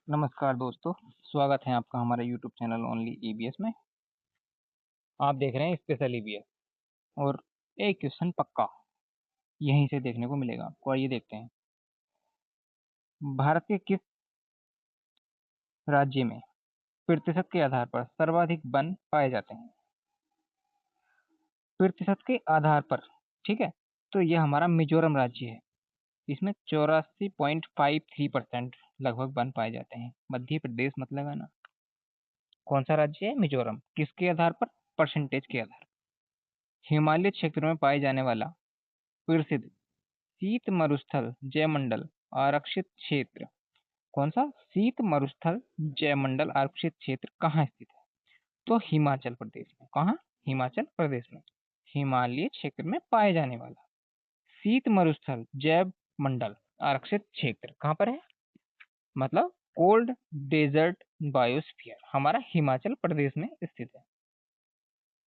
नमस्कार दोस्तों, स्वागत है आपका हमारे यूट्यूब चैनल ओनली ईबीएस में। आप देख रहे हैं स्पेशल ईबीएस और एक क्वेश्चन पक्का यहीं से देखने को मिलेगा आपको। आइए देखते हैं, भारत के किस राज्य में प्रतिशत के आधार पर सर्वाधिक वन पाए जाते हैं? प्रतिशत के आधार पर, ठीक है। तो यह हमारा मिजोरम राज्य है। इसमें 84.53% लगभग वन पाए जाते हैं। मध्य प्रदेश मत लगाना। कौन सा राज्य है? मिजोरम। किसके आधार पर? परसेंटेज के आधार पर। हिमालय क्षेत्र में पाए जाने वाला प्रसिद्ध शीत मरुस्थल जयमंडल आरक्षित क्षेत्र कौन सा? शीत मरुस्थल जयमंडल आरक्षित क्षेत्र कहाँ स्थित है? तो हिमाचल प्रदेश में। कहाँ? हिमाचल प्रदेश में। हिमालय क्षेत्र में पाए जाने वाला शीत मरुस्थल जयमंडल आरक्षित क्षेत्र कहाँ पर है? मतलब कोल्ड डेजर्ट बायोस्फीयर हमारा हिमाचल प्रदेश में स्थित है।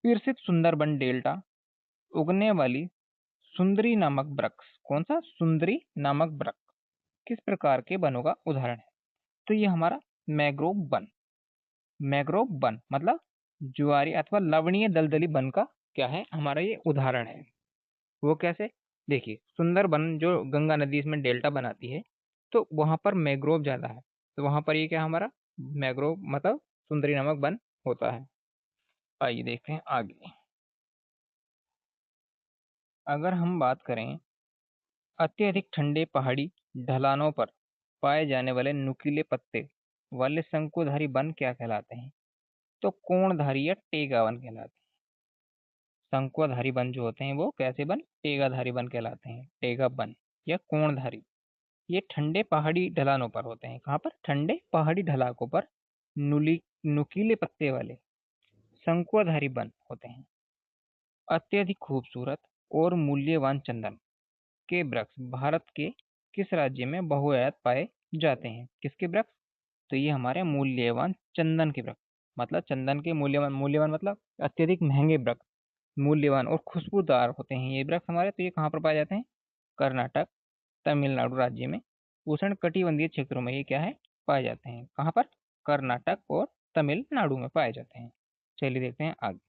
प्रसिद्ध सुंदरबन डेल्टा उगने वाली सुंदरी नामक वृक्ष कौन सा? सुंदरी नामक वृक्ष किस प्रकार के वनों का उदाहरण है? तो ये हमारा मैग्रोव वन। मैग्रोव वन मतलब ज्वारी अथवा लवणीय दलदली वन का क्या है? हमारा ये उदाहरण है। वो कैसे? देखिए, सुंदरबन जो गंगा नदी इसमें डेल्टा बनाती है, तो वहां पर मैग्रोव ज्यादा है। तो वहां पर ये क्या हमारा मैग्रोव मतलब सुंदरी नामक वन होता है। आइए देखते हैं आगे। अगर हम बात करें अत्यधिक ठंडे पहाड़ी ढलानों पर पाए जाने वाले नुकीले पत्ते वाले शंकुधारी वन क्या कहलाते हैं? तो कोणधारी या टेगा वन कहलाते हैं। शंकुधारी वन जो होते हैं वो कैसे वन? टेगाधारी वन कहलाते हैं। टेगा वन या कोणधारी। ये ठंडे पहाड़ी ढलानों पर होते हैं। कहाँ पर? ठंडे पहाड़ी ढलानों पर नुकीले पत्ते वाले शंकुधारी वन होते हैं। अत्यधिक खूबसूरत और मूल्यवान चंदन के वृक्ष भारत के किस राज्य में बहुआयत पाए जाते हैं? किसके वृक्ष? तो ये हमारे मूल्यवान चंदन के वृक्ष। मतलब चंदन के मूल्यवान, मूल्यवान मतलब अत्यधिक महंगे वृक्ष, मूल्यवान और खुशबूदार होते हैं ये वृक्ष हमारे। तो ये कहाँ पर पाए जाते हैं? कर्नाटक, तमिलनाडु राज्य में उष्ण कटिबंधीय क्षेत्रों में ये क्या है? पाए जाते हैं। कहाँ पर? कर्नाटक और तमिलनाडु में पाए जाते हैं। चलिए देखते हैं आगे।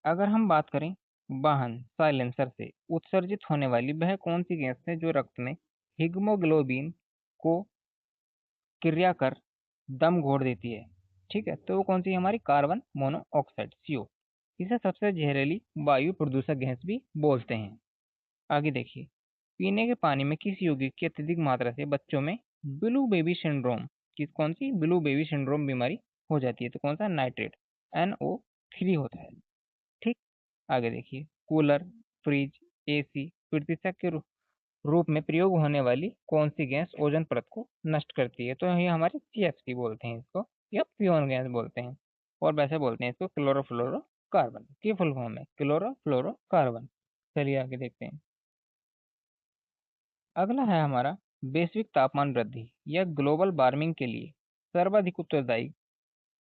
अगर हम बात करें वाहन साइलेंसर से उत्सर्जित होने वाली वह कौन सी गैस है जो रक्त में हीमोग्लोबिन को क्रिया कर दम घोट देती है? ठीक है, तो वो कौन सी है हमारी? Carbon monoxide, CO। इसे सबसे जहरीली वायु प्रदूषक गैस भी बोलते हैं। आगे देखिए, पीने के पानी में किस यौगिक की अत्यधिक मात्रा से बच्चों में ब्लू बेबी सिंड्रोम, किस कौन सी ब्लू बेबी सिंड्रोम बीमारी हो जाती है? तो कौन सा? नाइट्रेट, NO3 होता है। ठीक। आगे देखिए, कूलर, फ्रिज, AC प्रतिशत के रूप में प्रयोग होने वाली कौन सी गैस ओजोन परत को नष्ट करती है? तो ये हमारे CFC बोलते हैं इसको, या फ्यून गैस बोलते हैं, और वैसे बोलते हैं इसको क्लोरोफ्लोरो कार्बन की फुल फॉर्म है क्लोरोफ्लोरो कार्बन। चलिए आगे देखते हैं। अगला है हमारा वैश्विक तापमान वृद्धि या ग्लोबल वार्मिंग के लिए सर्वाधिक उत्तरदायी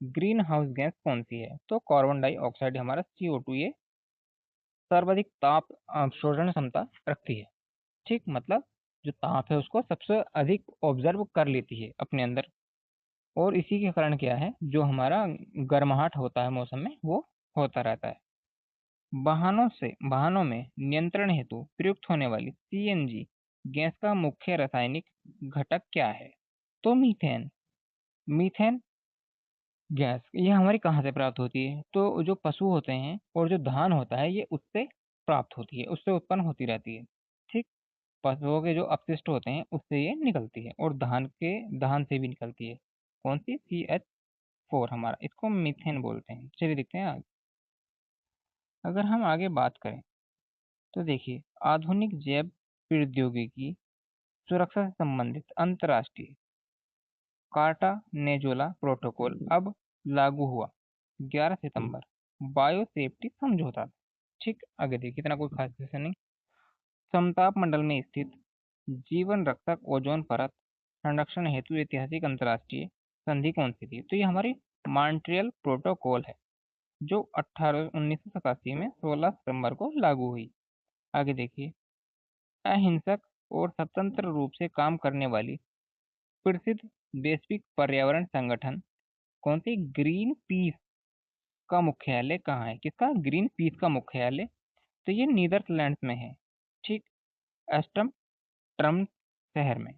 ग्रीन हाउस गैस कौन सी है? तो कार्बन डाइऑक्साइड हमारा CO2 ये सर्वाधिक ताप अवशोषण क्षमता रखती है। ठीक, मतलब जो ताप है उसको सबसे अधिक ऑब्जर्व कर लेती है अपने अंदर। और इसी के कारण क्या है, जो हमारा गर्माहट होता है मौसम में वो होता रहता है। वाहनों में नियंत्रण हेतु प्रयुक्त होने वाली CNG गैस का मुख्य रासायनिक घटक क्या है? तो मीथेन। मीथेन गैस ये हमारी कहाँ से प्राप्त होती है? तो जो पशु होते हैं और जो धान होता है ये उससे प्राप्त होती है, उससे उत्पन्न होती रहती है। ठीक। पशुओं के जो अपशिष्ट होते हैं उससे ये निकलती है, और धान से भी निकलती है। कौन सी? CH4 हमारा, इसको मीथेन बोलते हैं। चलिए देखते हैं आगे। अगर हम आगे बात करें तो देखिए, आधुनिक जैव प्रौद्योगिकी सुरक्षा से संबंधित अंतर्राष्ट्रीय कार्टानेजुला प्रोटोकॉल अब लागू हुआ 11 सितंबर, बायो सेफ्टी समझौता। ठीक। आगे देखिए, इतना कोई खास विषय नहीं। समताप मंडल में स्थित जीवन रक्षक ओजोन परत संरक्षण हेतु ऐतिहासिक अंतर्राष्ट्रीय संधि कौन सी थी? तो ये हमारी मॉन्ट्रियल प्रोटोकॉल है, जो 1987 में 16 सितंबर को लागू हुई। आगे देखिए, अहिंसक और स्वतंत्र रूप से काम करने वाली प्रसिद्ध वैश्विक पर्यावरण संगठन कौन सी? ग्रीन पीस का मुख्यालय कहाँ है? किसका? ग्रीन पीस का मुख्यालय, तो ये नीदरलैंड्स में है। ठीक, एस्टम ट्रम शहर में।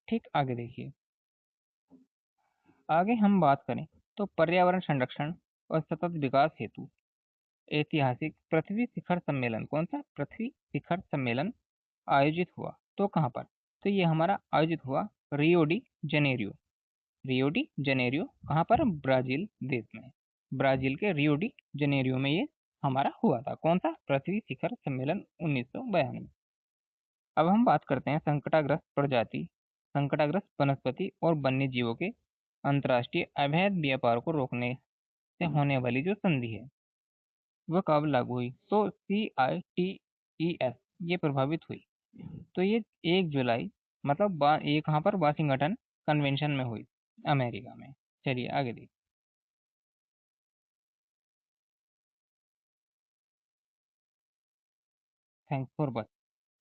ठीक, आगे देखिए। आगे हम बात करें तो पर्यावरण संरक्षण और सतत विकास हेतु ऐतिहासिक पृथ्वी शिखर सम्मेलन, कौन सा? पृथ्वी शिखर सम्मेलन आयोजित हुआ, तो कहाँ पर? तो ये हमारा आयोजित हुआ Rio de Janeiro. Rio de Janeiro कहाँ पर? ब्राजील देश में। ब्राजील के रियो डी जनेरियो में ये हमारा हुआ था। कौन सा? पृथ्वी शिखर सम्मेलन 1992। अब हम बात करते हैं संकटाग्रस्त प्रजाति, संकटाग्रस्त वनस्पति और वन्य जीवों के अंतर्राष्ट्रीय अवैध व्यापार को रोकने से होने वाली जो संधि है वह कब लागू हुई? तो CITES ये प्रभावित हुई, तो ये 1 जुलाई, मतलब ये कहाँ पर? वाशिंगटन कन्वेंशन में हुई, अमेरिका में। चलिए आगे देखिए। Thanks for watching.